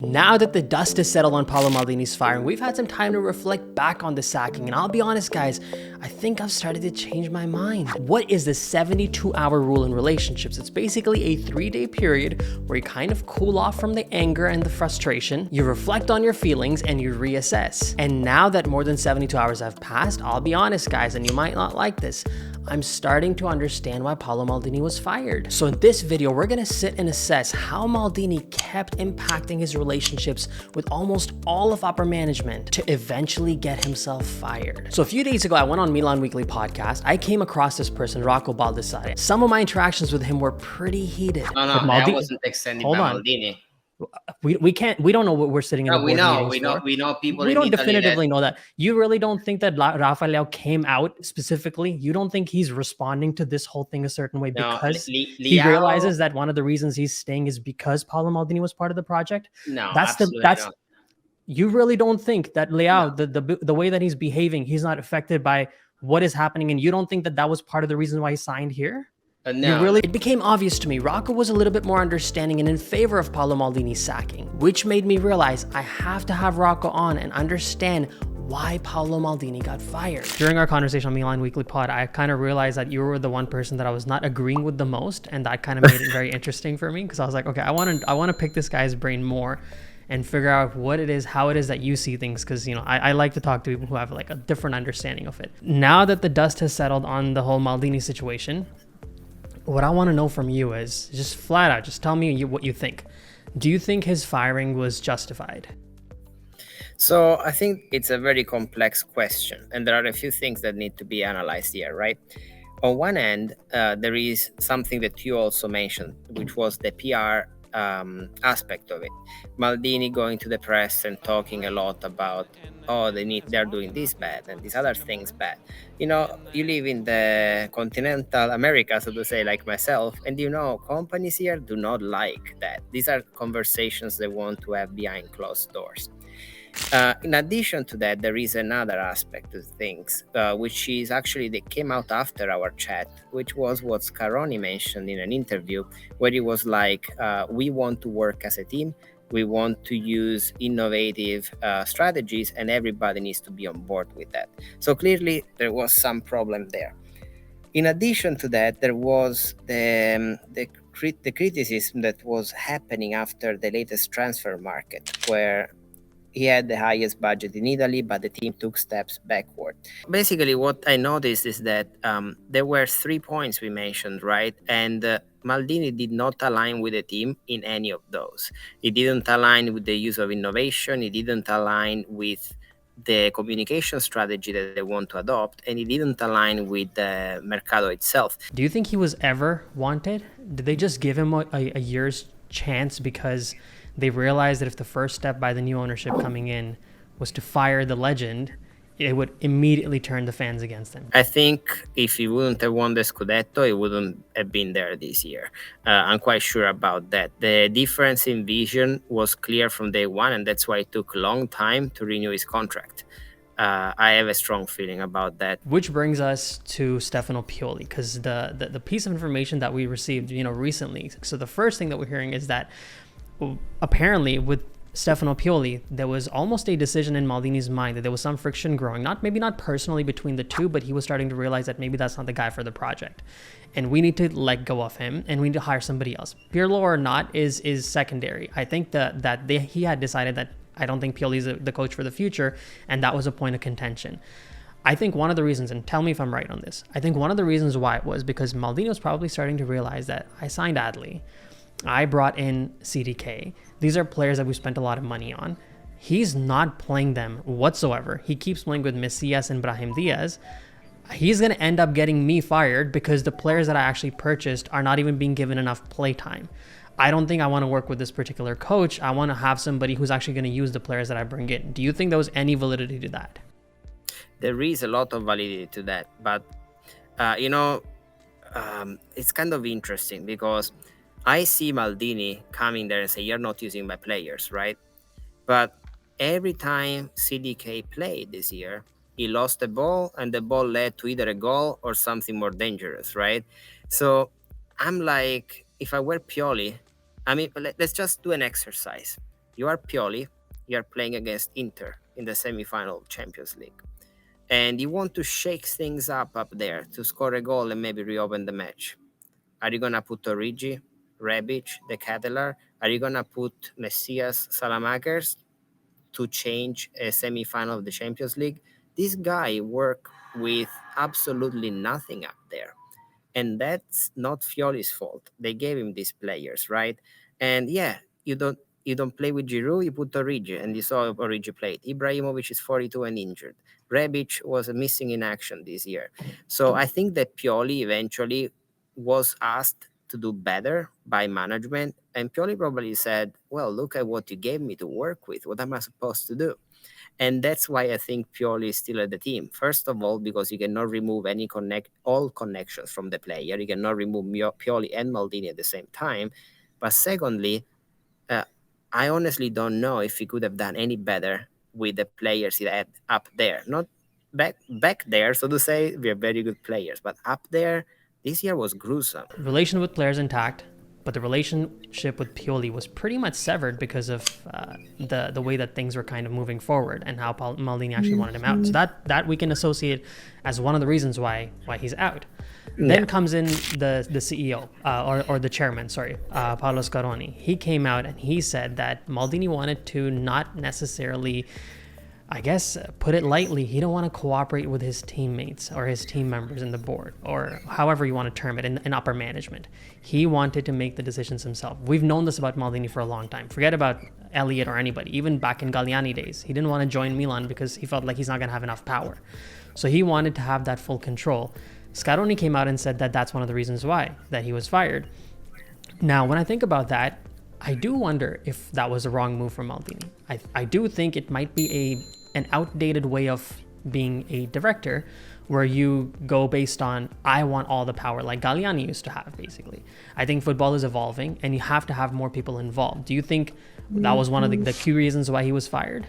Now that the dust has settled on Paolo Maldini's firing, we've had some time to reflect back on the sacking, and I'll be honest guys, I think I've started to change my mind. What is the 72-hour rule in relationships? It's basically a 3-day period where you kind of cool off from the anger and the frustration, you reflect on your feelings, and you reassess. And now that more than 72 hours have passed, I'll be honest guys, and you might not like this, I'm starting to understand why Paolo Maldini was fired. So in this video, we're gonna sit and assess how Maldini kept impacting his relationships with almost all of upper management to eventually get himself fired. So a few days ago, I went on Milan Weekly podcast. I came across this person, Rocco Baldessari. Some of my interactions with him were pretty heated. No, I wasn't extended by Maldini. We don't know what we're sitting in the board meetings. We know people. We don't definitively know that. You really don't think that Rafael came out specifically? You don't think he's responding to this whole thing a certain way because he realizes that one of the reasons he's staying is because Paolo Maldini was part of the project? No, that's you really don't think that Leao, the way that he's behaving, he's not affected by what is happening, and you don't think that that was part of the reason why he signed here? No. It became obvious to me Rocco was a little bit more understanding and in favor of Paolo Maldini's sacking, which made me realize I have to have Rocco on and understand why Paolo Maldini got fired. During our conversation on Milan Weekly Pod, I kind of realized that you were the one person that I was not agreeing with the most, and that kind of made it very interesting for me because I was like, okay, I want to pick this guy's brain more and figure out what it is, how it is that you see things, because I like to talk to people who have like a different understanding of it. Now that the dust has settled on the whole Maldini situation, what I want to know from you is just flat out, just tell me what you think. Do you think his firing was justified? So I think it's a very complex question, and there are a few things that need to be analyzed here, right? On one end, there is something that you also mentioned, which was the PR aspect of it. Maldini going to the press and talking a lot about, they're doing this bad and these other things bad. You live in the continental America, so to say, like myself, and companies here do not like that. These are conversations they want to have behind closed doors. In addition to that, there is another aspect of things, which is actually that came out after our chat, which was what Scaroni mentioned in an interview, where he was like, we want to work as a team, we want to use innovative strategies, and everybody needs to be on board with that. So clearly, there was some problem there. In addition to that, there was the criticism that was happening after the latest transfer market, where he had the highest budget in Italy, but the team took steps backward. Basically, what I noticed is that there were 3 points we mentioned, right? And Maldini did not align with the team in any of those. He didn't align with the use of innovation. He didn't align with the communication strategy that they want to adopt, and he didn't align with the Mercato itself. Do you think he was ever wanted? Did they just give him a year's chance because they realized that if the first step by the new ownership coming in was to fire the legend, it would immediately turn the fans against him? I think if he wouldn't have won the Scudetto, he wouldn't have been there this year. I'm quite sure about that. The difference in vision was clear from day one, and that's why it took a long time to renew his contract. I have a strong feeling about that. Which brings us to Stefano Pioli, because the piece of information that we received, recently. So the first thing that we're hearing is that apparently with Stefano Pioli, there was almost a decision in Maldini's mind that there was some friction growing, maybe not personally between the two, but he was starting to realize that maybe that's not the guy for the project. And we need to let go of him and we need to hire somebody else. Pirlo or not is secondary. I think he had decided that I don't think Pioli's the coach for the future, and that was a point of contention. I think one of the reasons, and tell me if I'm right on this, I think one of the reasons why it was because Maldini was probably starting to realize that I signed Adli, I brought in CDK. These are players that we spent a lot of money on. He's not playing them whatsoever. He keeps playing with Messias and Brahim Diaz. He's going to end up getting me fired because the players that I actually purchased are not even being given enough play time. I don't think I want to work with this particular coach. I want to have somebody who's actually going to use the players that I bring in. Do you think there was any validity to that? There is a lot of validity to that, but it's kind of interesting because I see Maldini coming there and say, you're not using my players, right? But every time CDK played this year, he lost the ball and the ball led to either a goal or something more dangerous, right? So I'm like, if I were Pioli, let's just do an exercise. You are Pioli, you are playing against Inter in the semi-final of Champions League, and you want to shake things up there to score a goal and maybe reopen the match. Are you gonna put Origi, Rebic, the Catalar? Are you gonna put Messias, Salamakers to change a semi-final of the Champions League? This guy worked with absolutely nothing up there, and that's not Fioli's fault. They gave him these players, right? And yeah, you don't play with Giroud, you put Origi, and you saw Origi played. Ibrahimovic is 42 and injured. Rebic was missing in action this year. So I think that Pioli eventually was asked to do better by management, and Pioli probably said, "Well, look at what you gave me to work with. What am I supposed to do?" And that's why I think Pioli is still at the team. First of all, because you cannot remove all connections from the player. You cannot remove Pioli and Maldini at the same time. But secondly, uh, I honestly don't know if he could have done any better with the players he had up there. Not back there, so to say, we are very good players, but up there, this year was gruesome. Relation with players intact, but the relationship with Pioli was pretty much severed because of the way that things were kind of moving forward and how Maldini actually wanted him out. So that we can associate as one of the reasons why he's out. Then comes in the CEO or the chairman, sorry, Paolo Scaroni. He came out and he said that Maldini wanted to not necessarily, I guess, put it lightly, he don't want to cooperate with his teammates or his team members in the board, or however you want to term it, in upper management. He wanted to make the decisions himself. We've known this about Maldini for a long time. Forget about Elliott or anybody. Even back in Galliani days, he didn't want to join Milan because he felt like he's not going to have enough power. So he wanted to have that full control. Scaroni came out and said that that's one of the reasons why, that he was fired. Now, when I think about that, I do wonder if that was a wrong move for Maldini. I do think it might be an outdated way of being a director where you go based on, I want all the power, like Galliani used to have, basically. I think football is evolving and you have to have more people involved. Do you think that was one of the key reasons why he was fired?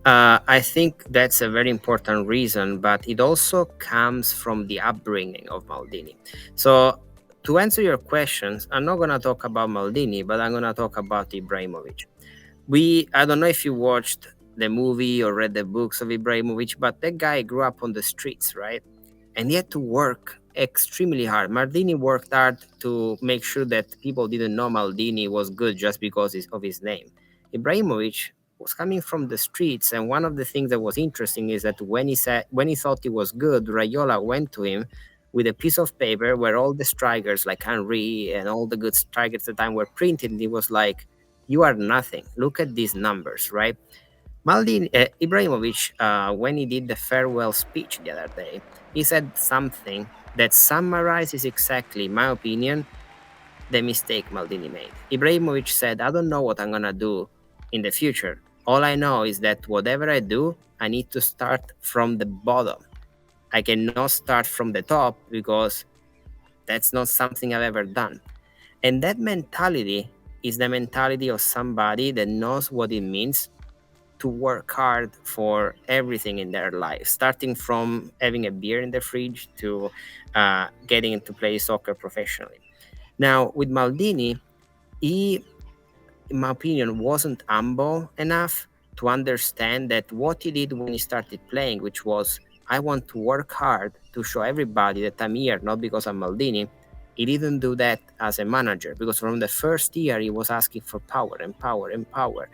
I think that's a very important reason, but it also comes from the upbringing of Maldini. So, to answer your questions, I'm not going to talk about Maldini, but I'm going to talk about Ibrahimovic. I don't know if you watched the movie or read the books of Ibrahimovic, but that guy grew up on the streets, right? And he had to work extremely hard. Maldini worked hard to make sure that people didn't know Maldini was good just because of his name. Ibrahimovic was coming from the streets, and one of the things that was interesting is that when he thought he was good, Raiola went to him with a piece of paper where all the strikers like Henry and all the good strikers at the time were printed, and he was like, "You are nothing. Look at these numbers," right? Ibrahimovic, when he did the farewell speech the other day, he said something that summarizes exactly, in my opinion, the mistake Maldini made. Ibrahimovic said, "I don't know what I'm going to do in the future. All I know is that whatever I do, I need to start from the bottom. I cannot start from the top because that's not something I've ever done." And that mentality is the mentality of somebody that knows what it means to work hard for everything in their life, starting from having a beer in the fridge to getting to play soccer professionally. Now, with Maldini, he, in my opinion, wasn't humble enough to understand that what he did when he started playing, which was, I want to work hard to show everybody that I'm here, not because I'm Maldini. He didn't do that as a manager, because from the first year he was asking for power and power and power,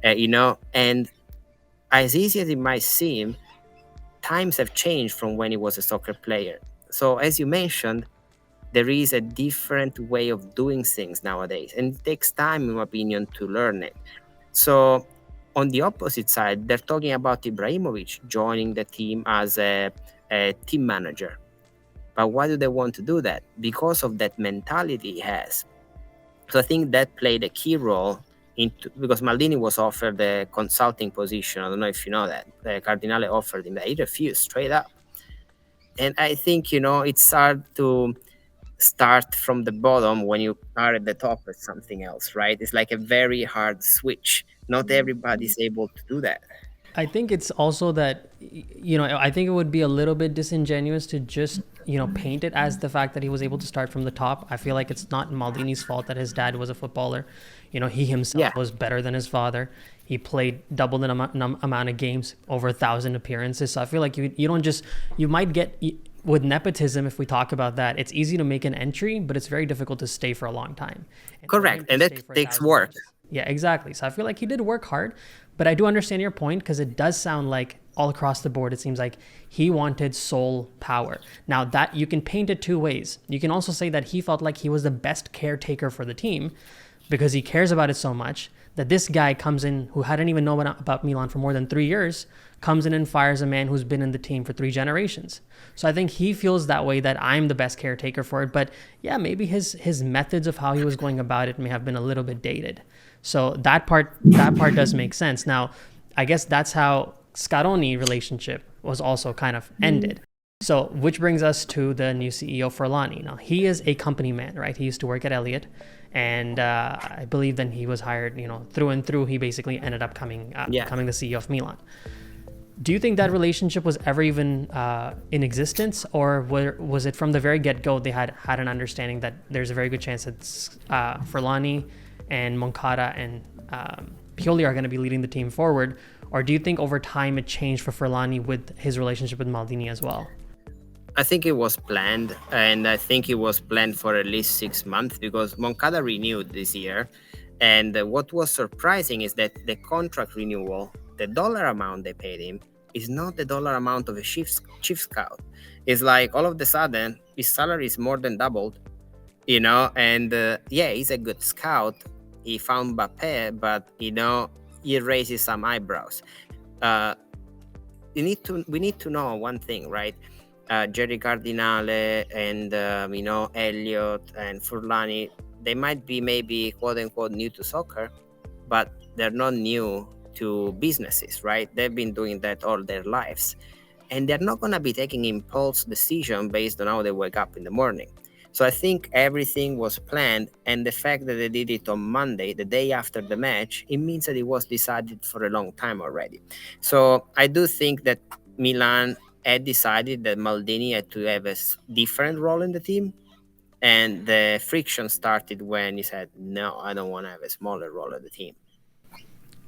and as easy as it might seem, times have changed from when he was a soccer player. So as you mentioned, there is a different way of doing things nowadays, and it takes time, in my opinion, to learn it. So on the opposite side, they're talking about Ibrahimovic joining the team as a team manager. But why do they want to do that? Because of that mentality he has. So I think that played a key role because Maldini was offered the consulting position. I don't know if you know that. Cardinale offered him that. He refused straight up. And I think, it's hard to start from the bottom when you are at the top with something else, right? It's like a very hard switch. Not everybody's able to do that. I think it's also that, I think it would be a little bit disingenuous to just, paint it as the fact that he was able to start from the top. I feel like it's not Maldini's fault that his dad was a footballer. He himself Yeah, was better than his father. He played double the amount of games, over 1,000 appearances. So I feel like you don't just, you might get, with nepotism, if we talk about that, it's easy to make an entry, but it's very difficult to stay for a long time. And for correct. him to And stay that for a takes thousand work. games. Yeah, exactly. So I feel like he did work hard, but I do understand your point because it does sound like all across the board, it seems like he wanted sole power. Now, that you can paint it two ways. You can also say that he felt like he was the best caretaker for the team because he cares about it so much that this guy comes in who hadn't even known about Milan for more than 3 years, comes in and fires a man who's been in the team for 3 generations. So I think he feels that way, that I'm the best caretaker for it. But yeah, maybe his methods of how he was going about it may have been a little bit dated. So that part does make sense. Now, I guess that's how Scaroni relationship was also kind of ended. So, which brings us to the new CEO, Furlani. Now, he is a company man, right? He used to work at Elliott, and I believe then he was hired, through and through. He basically ended up Yeah. becoming the CEO of Milan. Do you think that relationship was ever even in existence, or was it from the very get-go they had an understanding that there's a very good chance that Furlani and Moncada and Pioli are going to be leading the team forward? Or do you think over time it changed for Furlani with his relationship with Maldini as well? I think it was planned, and I think it was planned for at least 6 months because Moncada renewed this year. And what was surprising is that the contract renewal, the dollar amount they paid him, is not the dollar amount of a chief scout. It's like all of a sudden his salary is more than doubled, And yeah, he's a good scout. He found Mbappe, but he raises some eyebrows. Uh, we need to know one thing, right? Jerry Cardinale and Elliot and Furlani, they might be maybe quote unquote new to soccer, but they're not new to businesses, right? They've been doing that all their lives, and they're not gonna be taking impulse decision based on how they wake up in the morning. So I think everything was planned, and the fact that they did it on Monday, the day after the match, it means that it was decided for a long time already. So I do think that Milan had decided that Maldini had to have a different role in the team, and the friction started when he said, "No, I don't want to have a smaller role in the team."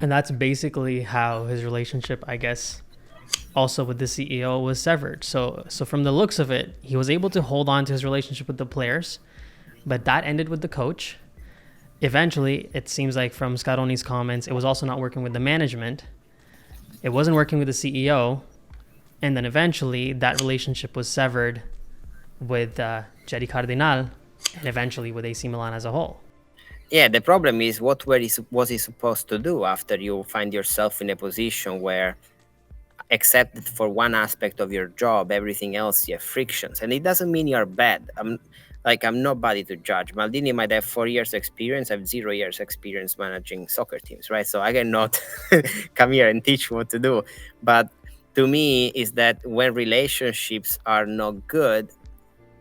And that's basically how his relationship, I guess, also with the CEO was severed. So from the looks of it, he was able to hold on to his relationship with the players, but that ended with the coach. Eventually, it seems like from Scaroni's comments, it was also not working with the management. It wasn't working with the CEO, and then eventually that relationship was severed with Jerry Cardinal, and eventually with AC Milan as a whole. Yeah, the problem is was he supposed to do after you find yourself in a position where, except that for one aspect of your job, everything else you have frictions, and it doesn't mean you're bad. I'm nobody to judge. Maldini might have 4 years experience. I have 0 years experience managing soccer teams, right? So I cannot come here and teach what to do. But to me, is that when relationships are not good,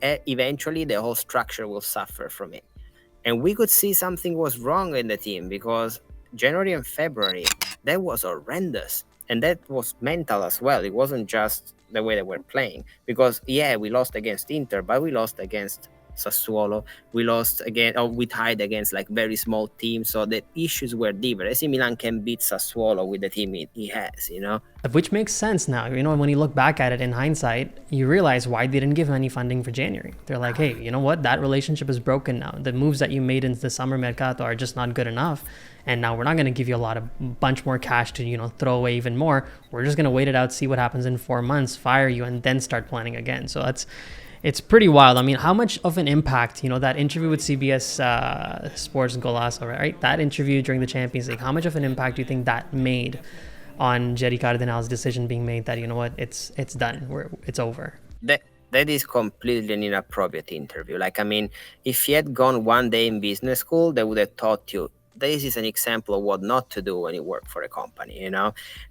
eventually the whole structure will suffer from it. And we could see something was wrong in the team because January and February, that was horrendous. And that was mental as well. It wasn't just the way they were playing. Because, yeah, we lost against Inter, but we lost against Sassuolo. We lost again, or we tied against like very small teams. So the issues were different. AC Milan can beat Sassuolo with the team he has. Which makes sense now. When you look back at it in hindsight, you realize why they didn't give him any funding for January. They're like, hey, you know what? That relationship is broken now. The moves that you made in the summer mercato are just not good enough. And now we're not going to give you bunch more cash to, throw away even more. We're just going to wait it out, see what happens in 4 months, fire you, and then start planning again. So it's pretty wild. I mean, how much of an impact, that interview with CBS Sports Golazo, right? That interview during the Champions League, how much of an impact do you think that made on Jerry Cardinal's decision being made that, it's done, it's over? That is completely an inappropriate interview. If he had gone one day in business school, they would have taught you this is an example of what not to do when you work for a company,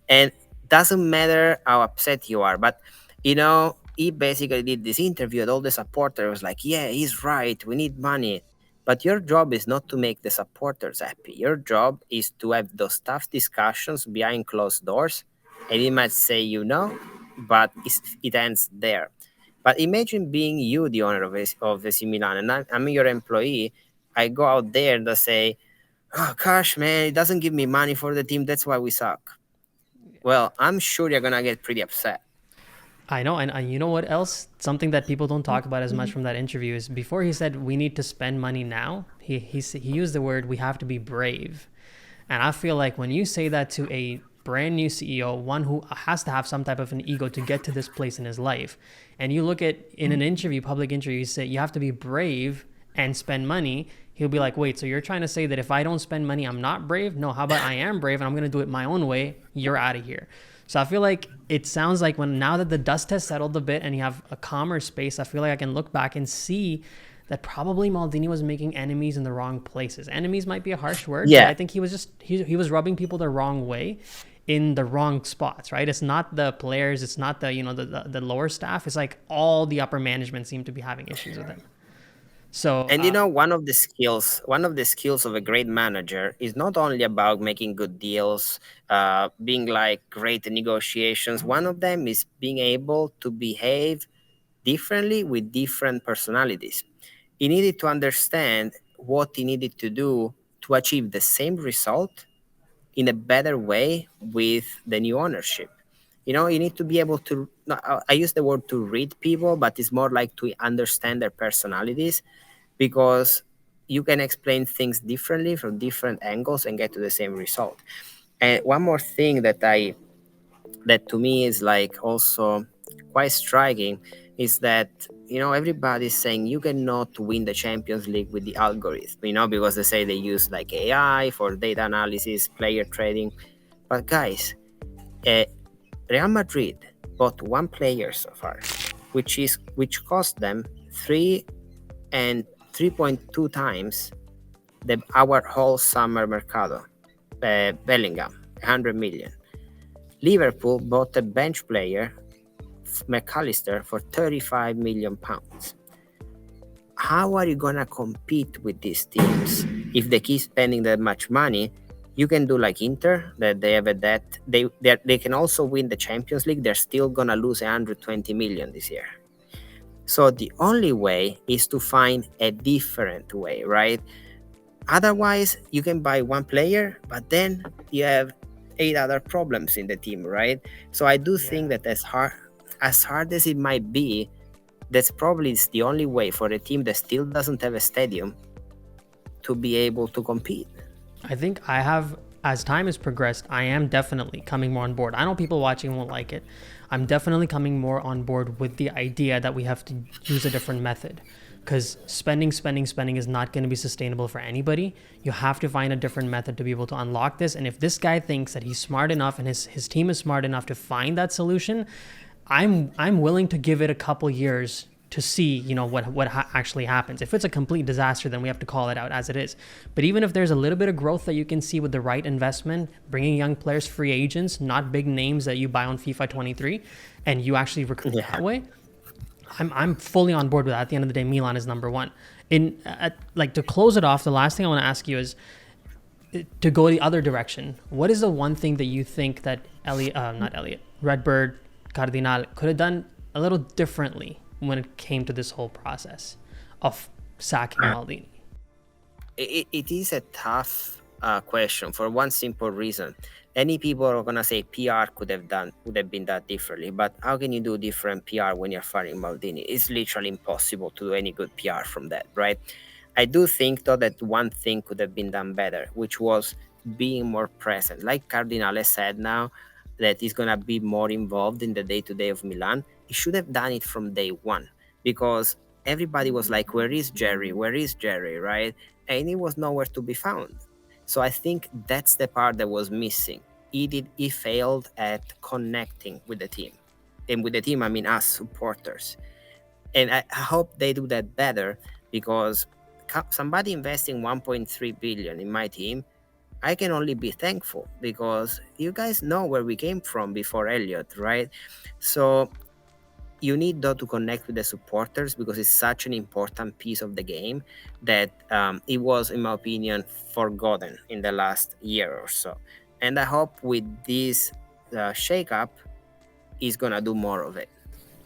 And doesn't matter how upset you are, but he basically did this interview and all the supporters was like, yeah, he's right, we need money. But your job is not to make the supporters happy. Your job is to have those tough discussions behind closed doors. And he might say, but it ends there. But imagine being you, the owner of AC Milan, and I'm your employee. I go out there and I say, oh gosh, man, it doesn't give me money for the team. That's why we suck. Well, I'm sure you're gonna get pretty upset. I know, and you know what else? Something that people don't talk about as much from that interview is before he said we need to spend money now. He used the word we have to be brave, and I feel like when you say that to a brand new CEO, one who has to have some type of an ego to get to this place in his life, and you look at in an interview, public interview, you say you have to be brave and spend money. He'll be like, wait, so you're trying to say that if I don't spend money, I'm not brave? No, how about I am brave and I'm gonna do it my own way? You're out of here. So I feel like it sounds like when now that the dust has settled a bit and you have a calmer space, I feel like I can look back and see that probably Maldini was making enemies in the wrong places. Enemies might be a harsh word, but Yeah. I think he was just he was rubbing people the wrong way in the wrong spots, right? It's not the players, it's not the the lower staff. It's like all the upper management seem to be having issues with him. So And one of the skills of a great manager is not only about making good deals, being like great in negotiations. One of them is being able to behave differently with different personalities. He needed to understand what he needed to do to achieve the same result in a better way with the new ownership. You need to be able to, no, I use the word to read people, but it's more like to understand their personalities, because you can explain things differently from different angles and get to the same result. And one more thing that to me is like also quite striking is that everybody's saying you cannot win the Champions League with the algorithm, because they say they use like AI for data analysis, player trading. But guys, uh, Real Madrid bought one player so far, which cost them 3 and 3.2 times our whole summer mercado. Bellingham, 100 million. Liverpool bought a bench player, McAllister, for 35 million pounds. How are you gonna compete with these teams if they keep spending that much money? You can do like Inter, that they have a debt. They can also win the Champions League. They're still gonna lose 120 million this year. So the only way is to find a different way, right? Otherwise, you can buy one player, but then you have 8 other problems in the team, right? So I do think yeah. that as hard as it might be, that's probably the only way for a team that still doesn't have a stadium to be able to compete. I think I have, as time has progressed, I am definitely coming more on board. I know people watching won't like it. I'm definitely coming more on board with the idea that we have to use a different method, because spending is not going to be sustainable for anybody. You have to find a different method to be able to unlock this. And if this guy thinks that he's smart enough and his team is smart enough to find that solution, I'm willing to give it a couple years to see, what actually happens. If it's a complete disaster, then we have to call it out as it is. But even if there's a little bit of growth that you can see with the right investment, bringing young players, free agents, not big names that you buy on FIFA 23, and you actually recruit that way, I'm fully on board with that. At the end of the day, Milan is number one. Like to close it off, the last thing I want to ask you is to go the other direction. What is the one thing that you think that not Elliot, Redbird, Cardinal could have done a little differently when it came to this whole process of sacking Maldini? It is a tough question for one simple reason. Any people are gonna say PR would have been done differently, but how can you do different PR when you're firing Maldini? It's literally impossible to do any good PR from that, right? I do think though that one thing could have been done better, which was being more present. Like Cardinale said now, that he's gonna be more involved in the day-to-day of Milan. He should have done it from day one, because everybody was like, "Where is Jerry? Where is Jerry?" Right? And he was nowhere to be found. So I think that's the part that was missing. He failed at connecting with the team, and with the team I mean us supporters. And I hope they do that better, because somebody investing 1.3 billion in my team, I can only be thankful, because you guys know where we came from before Elliot, right? So you need though to connect with the supporters, because it's such an important piece of the game that it was, in my opinion, forgotten in the last year or so. And I hope with this shake-up, he's gonna do more of it.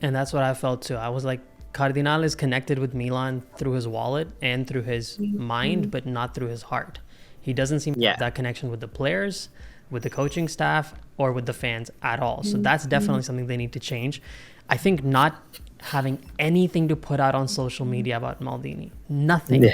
And that's what I felt too. I was like, Cardinal is connected with Milan through his wallet and through his mind, but not through his heart. He doesn't seem to Yeah. have that connection with the players, with the coaching staff, or with the fans at all. So that's definitely something they need to change. I think not having anything to put out on social media about Maldini, nothing. Yeah.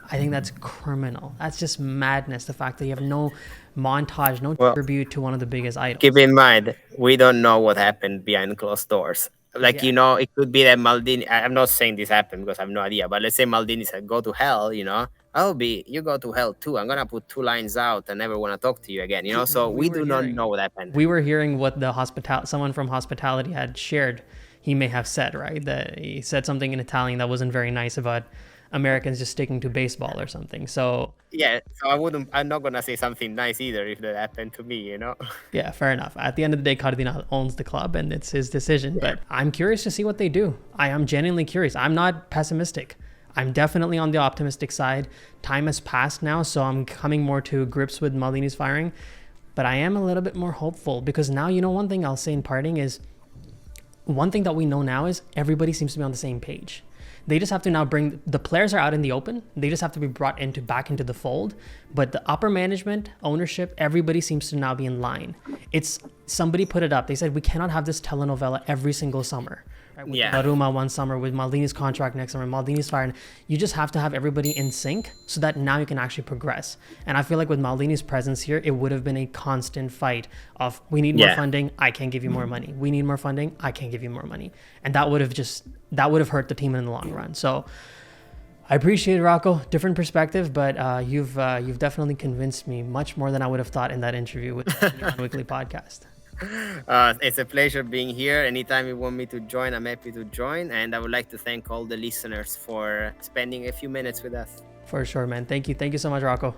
I think that's criminal. That's just madness. The fact that you have no montage, no Well, tribute to one of the biggest idols. keep in mind, we don't know what happened behind closed doors. Like, Yeah. it could be that Maldini, I'm not saying this happened because I have no idea, but let's say Maldini said, go to hell, you go to hell too. I'm going to put 2 lines out and never want to talk to you again, so we do not know what happened. We were hearing what someone from hospitality had shared. He may have said, right, that he said something in Italian that wasn't very nice about Americans just sticking to baseball or something. So Yeah, so I'm not going to say something nice either if that happened to me. yeah, fair enough. At the end of the day, Cardinal owns the club and it's his decision. Yeah. But I'm curious to see what they do. I am genuinely curious. I'm not pessimistic. I'm definitely on the optimistic side. Time has passed now, so I'm coming more to grips with Maldini's firing. But I am a little bit more hopeful because now, one thing I'll say in parting is, one thing that we know now is everybody seems to be on the same page. They just have to now the players are out in the open. They just have to be brought back into the fold. But the upper management, ownership, everybody seems to now be in line. Somebody put it up. They said, we cannot have this telenovela every single summer. Right? With Donnarumma one summer, with Maldini's contract next summer, Maldini's fired. You just have to have everybody in sync so that now you can actually progress. And I feel like with Maldini's presence here, it would have been a constant fight of, we need more funding, I can't give you more money. We need more funding, I can't give you more money. And that would have hurt the team in the long run. So I appreciate it, Rocco. Different perspective, but you've definitely convinced me much more than I would have thought in that interview with the Milan Weekly podcast. It's a pleasure being here. Anytime you want me to join, I'm happy to join. And I would like to thank all the listeners for spending a few minutes with us. For sure, man. Thank you. Thank you so much, Rocco.